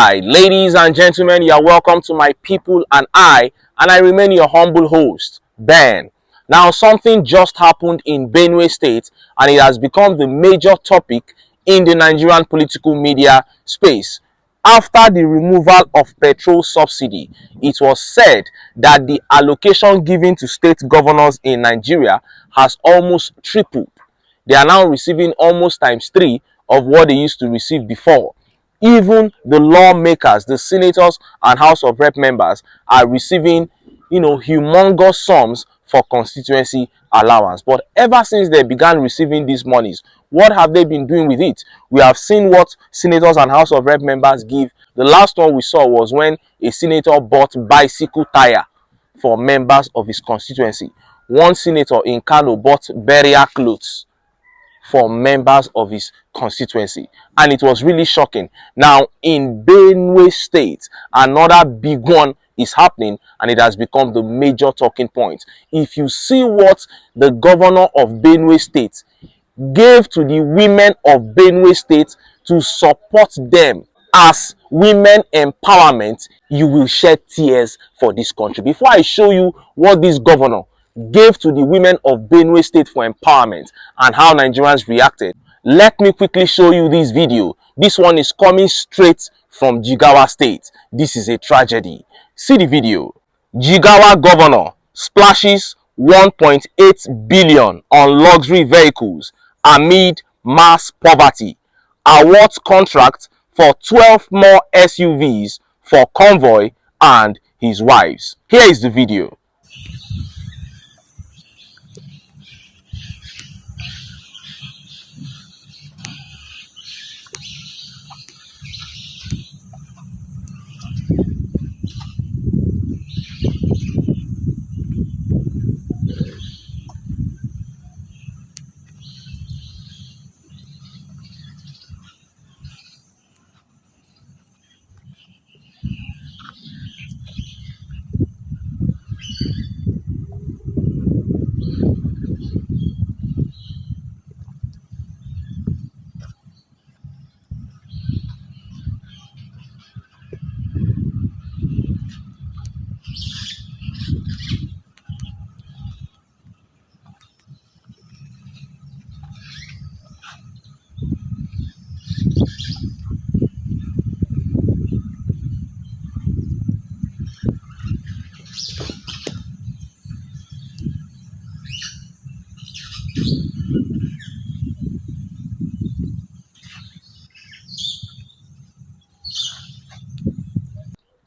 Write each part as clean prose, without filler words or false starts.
Alright, ladies and gentlemen, you are welcome to my people and I remain your humble host, Ben. Now, something just happened in BENUE State and it has become the major topic in the Nigerian political media space. After the removal of petrol subsidy, it was said that the allocation given to state governors in Nigeria has almost tripled. They are now receiving almost ×3 of what they used to receive before. Even the lawmakers, the senators and House of Rep members are receiving, humongous sums for constituency allowance. But ever since they began receiving these monies, what have they been doing with it? We have seen what senators and House of Rep members give. The last one we saw was when a senator bought bicycle tire for members of his constituency. One senator in Kano bought burial clothes for members of his constituency, and it was really shocking. Now in BENUE State, another big one is happening and it has become the major talking point. If you see what the governor of BENUE State gave to the women of BENUE State to support them as women empowerment, you will shed tears for this country. Before I show you what this governor gave to the women of BENUE State for empowerment and how Nigerians reacted, let me quickly show you this video. This one is coming straight from Jigawa State. This is a tragedy. See the video. Jigawa governor splashes 1.8 billion on luxury vehicles amid mass poverty. Awards contract for 12 more SUVs for convoy and his wives. Here is the video.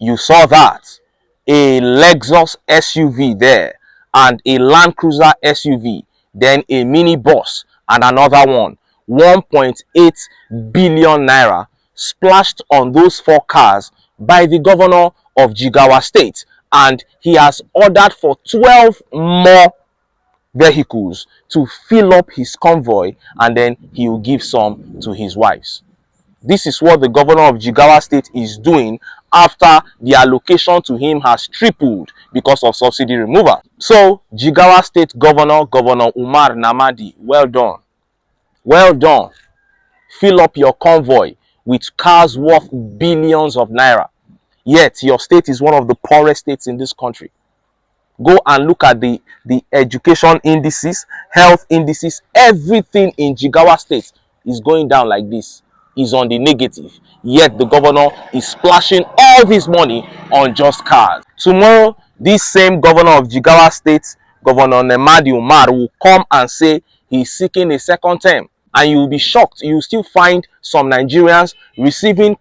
You saw that, a Lexus SUV there and a Land Cruiser SUV, then a mini bus and another one. 1.8 billion naira splashed on those 4 cars by the governor of Jigawa State, and he has ordered for 12 more vehicles to fill up his convoy, and then he will give some to his wives. This is what the governor of Jigawa State is doing after the allocation to him has tripled because of subsidy removal. So, Jigawa State Governor, Governor Umar Namadi, well done. Well done. Fill up your convoy with cars worth billions of naira. Yet, your state is one of the poorest states in this country. Go and look at the education indices, health indices, everything in Jigawa State is going down like this. Is on the negative, yet the governor is splashing all his money on just cars. Tomorrow, this same governor of Jigawa State, Governor Namadi Umar, will come and say he's seeking a second term, and you will be shocked. You will still find some Nigerians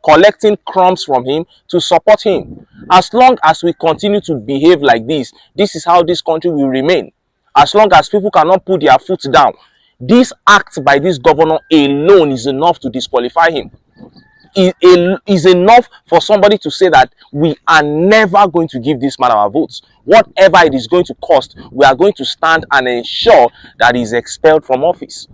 collecting crumbs from him to support him. As long as we continue to behave like this, this is how this country will remain. As long as people cannot put their foot down, this act by this governor alone is enough to disqualify him. It is enough for somebody to say that we are never going to give this man our votes. Whatever it is going to cost, we are going to stand and ensure that he is expelled from office.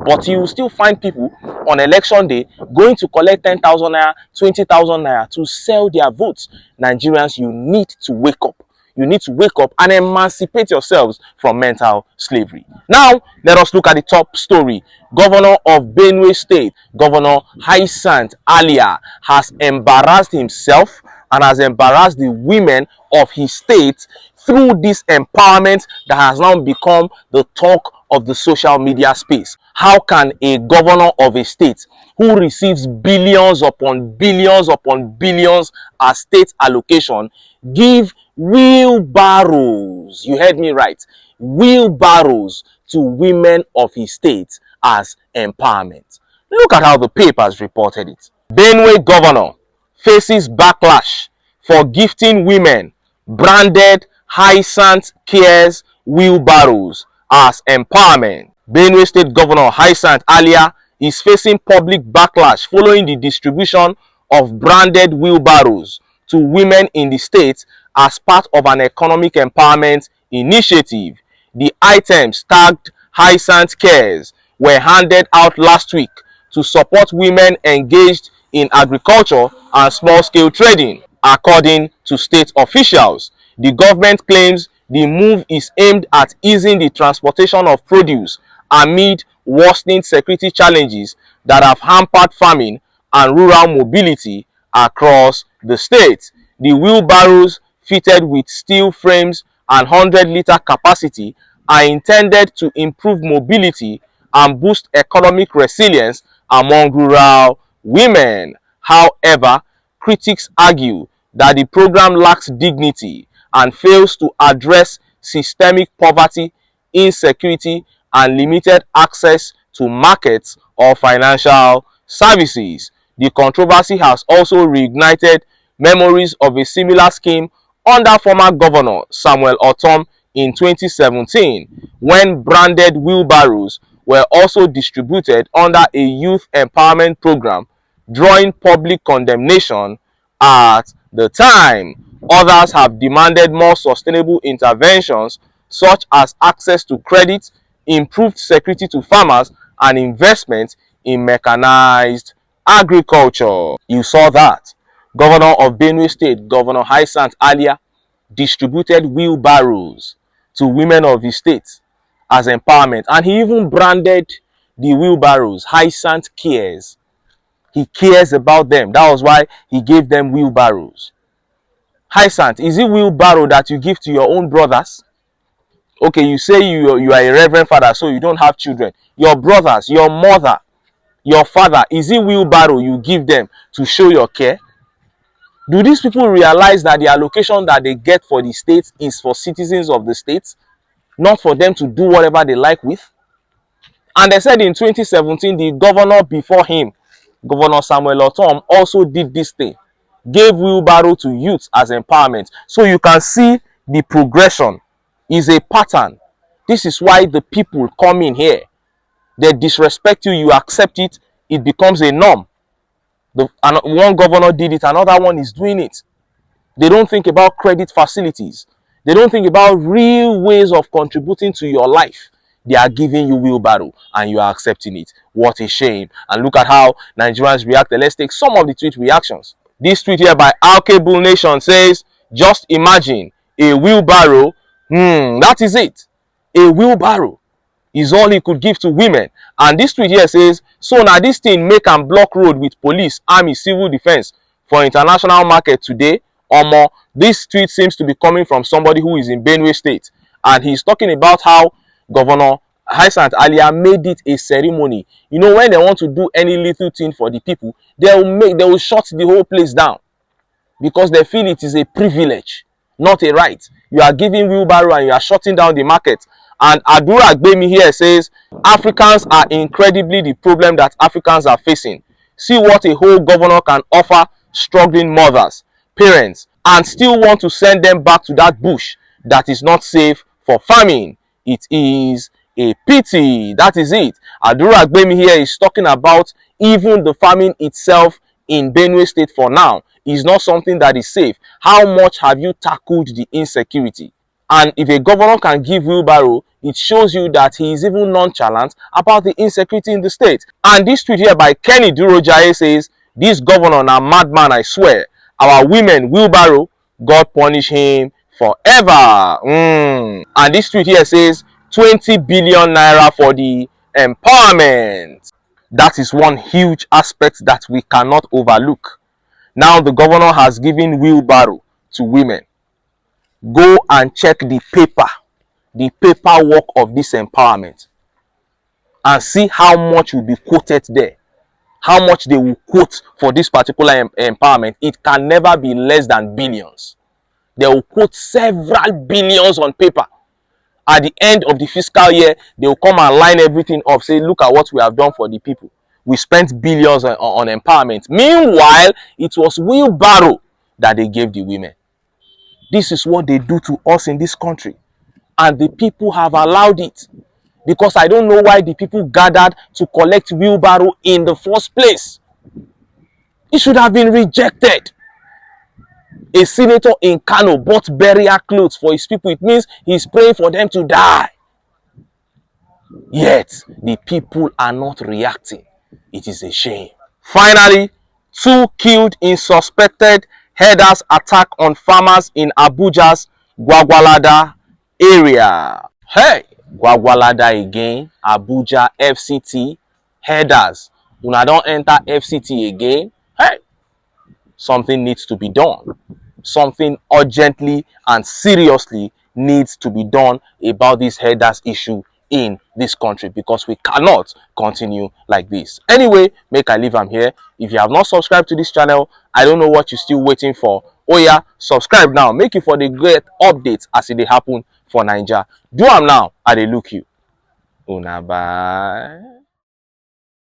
But you will still find people on election day going to collect 10,000 naira, 20,000 naira to sell their votes. Nigerians, you need to wake up. You need to wake up and emancipate yourselves from mental slavery. Now, let us look at the top story. Governor of Benue State, Governor Hyacinth Alia, has embarrassed himself and has embarrassed the women of his state through this empowerment that has now become the talk of the social media space. How can a governor of a state who receives billions upon billions upon billions as state allocation give wheelbarrows, you heard me right, wheelbarrows to women of his state as empowerment? Look at how the papers reported it. Benue governor faces backlash for gifting women branded Hyacinth Cares wheelbarrows as empowerment. Benue State Governor Hyacinth Alia is facing public backlash following the distribution of branded wheelbarrows to women in the state as part of an economic empowerment initiative. The items tagged Hyacinth Cares were handed out last week to support women engaged in agriculture and small-scale trading. According to state officials, the government claims the move is aimed at easing the transportation of produce amid worsening security challenges that have hampered farming and rural mobility across the state. The wheelbarrows, fitted with steel frames and 100-liter capacity, are intended to improve mobility and boost economic resilience among rural women. However, critics argue that the program lacks dignity and fails to address systemic poverty, insecurity, and limited access to markets or financial services. The controversy has also reignited memories of a similar scheme under former Governor Samuel Ortom in 2017, when branded wheelbarrows were also distributed under a youth empowerment program, drawing public condemnation at the time. Others have demanded more sustainable interventions such as access to credit, improved security to farmers, and investment in mechanized agriculture. You saw that. Governor of Benue State, Governor Hyacinth Alia, distributed wheelbarrows to women of his state as empowerment, and he even branded the wheelbarrows Hyacinth Cares. He cares about them. That was why he gave them wheelbarrows. Hyacinth, is it wheelbarrow that you give to your own brothers? Okay, you say you are a reverend father, so you don't have children. Your brothers, your mother, your father, is it wheelbarrow you give them to show your care? Do these people realize that the allocation that they get for the state is for citizens of the state, not for them to do whatever they like with? And they said in 2017, the governor before him, Governor Samuel Ortom, also did this thing, gave wheelbarrow to youth as empowerment. So you can see the progression is a pattern. This is why the people come in here. They disrespect you, you accept it, it becomes a norm. One governor did it, another one is doing it. They don't think about credit facilities. They don't think about real ways of contributing to your life. They are giving you wheelbarrow and you are accepting it. What a shame. And look at how Nigerians reacted. Let's take some of the tweet reactions. This tweet here by Alkable Nation says, just imagine a wheelbarrow. That is it. A wheelbarrow is all he could give to women. And this tweet here says, so now this thing make and block road with police, army, civil defense for international market today. This tweet seems to be coming from somebody who is in Benue State, and he's talking about how Governor Hyacinth Alia made it a ceremony. You know, when they want to do any little thing for the people, they will shut the whole place down because they feel it is a privilege, not a right. You are giving wheelbarrow and you are shutting down the market. And Adura Agbemi here says, Africans are incredibly the problem that Africans are facing. See what a whole governor can offer struggling mothers, parents, and still want to send them back to that bush that is not safe for farming. It is a pity. That is it. Adura Agbemi here is talking about even the farming itself in Benue State for now is not something that is safe. How much have you tackled the insecurity? And if a governor can give wheelbarrow, it shows you that he is even nonchalant about the insecurity in the state. And this tweet here by Kenny Durojaye says, this governor na madman, I swear. Our women wheelbarrow, God punish him forever. And this tweet here says 20 billion naira for the empowerment. That is one huge aspect that we cannot overlook. Now the governor has given wheelbarrow to women. Go and check the paperwork of this empowerment, and see how much will be quoted there, how much they will quote for this particular empowerment. It can never be less than billions. They will quote several billions on paper. At the end of the fiscal year, they will come and line everything up, say, look at what we have done for the people. We spent billions on empowerment. Meanwhile, it was wheelbarrow that they gave the women. This is what they do to us in this country, and the people have allowed it. Because I don't know why the people gathered to collect wheelbarrow in the first place. It should have been rejected. A senator in Kano bought burial clothes for his people. It means he's praying for them to die. Yet, the people are not reacting. It is a shame. Finally, 2 killed in suspected herders attack on farmers in Abuja's Gwagwalada area. Hey, Gwagwalada again, Abuja, FCT, herders. Una don't enter FCT again. Hey, something needs to be done. Something urgently and seriously needs to be done about this herders issue in this country, because we cannot continue like this. Anyway, make I leave am here. If you have not subscribed to this channel, I don't know what you're still waiting for. Oh yeah, subscribe now. Make it for the great updates as it dey happen for Naija. Do am now, I dey look you. Una bye.